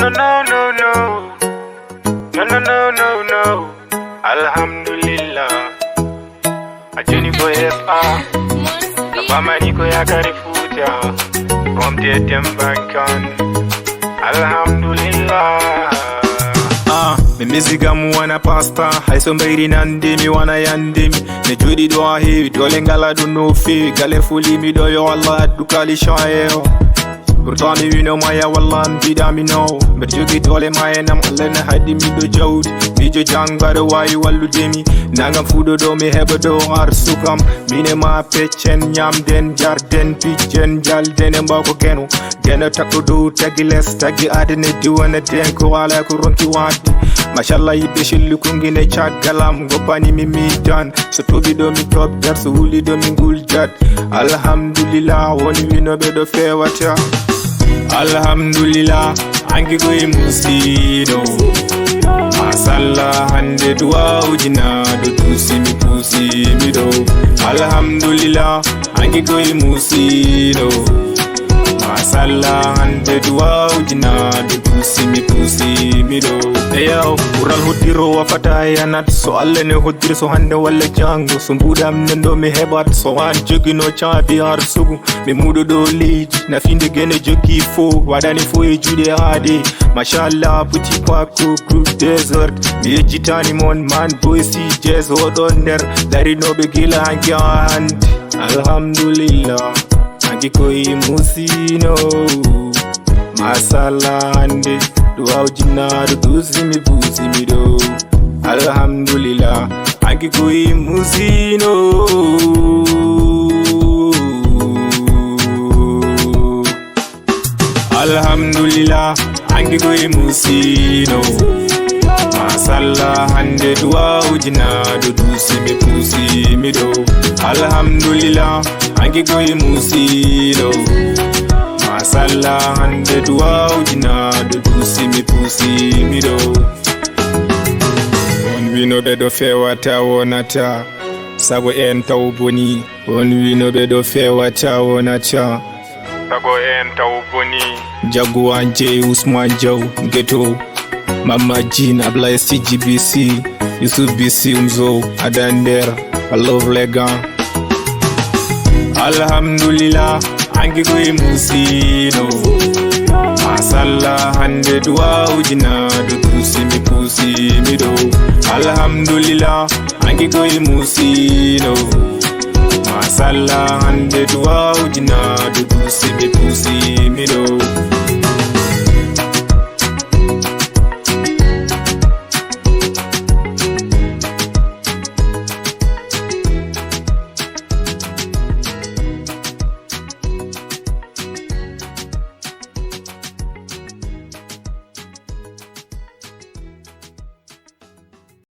no, no, no, no. No, no, no, no, no. Alhamdoulilah. A journey for FA. Kabama niko Yakaare Fouta. From the Tembankan. Alhamdoulilah. Me miziga mu wana pasta. Haiso mbairi nande mi wana yande mi. Ne jodi do ahi. Dole ngala do no fi. Gale fuli mi do yo Allah dukali shayo. Pourtant mi wino maya wallah mbida mi no. Mbe jogi dole maya nam Allah na hadi mi do jawdi. Mi jo jang bada wayi wallu demi. Nangam fudo do mi heba do har sukam. Mine ma pechen nyam den jarden pichen jalden mbako kenu. Gena takko do tagi les tagi adene diwana den ko wala ko ronki wadi. Mashallah yibe shillu kungine chagalam gopani mi mitan. So tobi do mi top jar so huli do mi ngul jat. Alhamdoulilah woni wino be do fewata. Alhamdoulilah angi goy musido. Masalla hande duwa ujina do pusi mi do. Alhamdoulilah angi goy musido. Masalla hande duwa ujina do pusi mi do. Eyo ural hodiro wafata yanat so alle ne hodir so hande walla jango so mbudam nendo mi hebat so an jogi no chabi har sugu mi mudo do liji na finde gene jogi fo wadani fo e jude hadi mashallah puti pako group desert mi jitani mon man boy si jazz odon der dari no be gila hangi alhamdulillah angi koi musino masala hande duwa jina do pusi mi do. Alhamdulillah angi koi musino. Alhamdulillah angi koi musino. Masalla hande duwa jina do pusi mi do. Alhamdulillah angi koi musino. Masalla hande duwa ujina do pusi mi do. On wino be do fewata wonata sago en taw boni. On wino be do fewata wonata sago en taw boni. Jagu anje Usman Jaw Ghetto Mama Jean Ablaye CGBC Yusuf BC Umzo Adander I love Lega. Alhamdulillah angi goy musino. Masalla hande duwa ujina do pusi mi do. Alhamdulillah angi goy musino. Masalla hande duwa ujina do pusi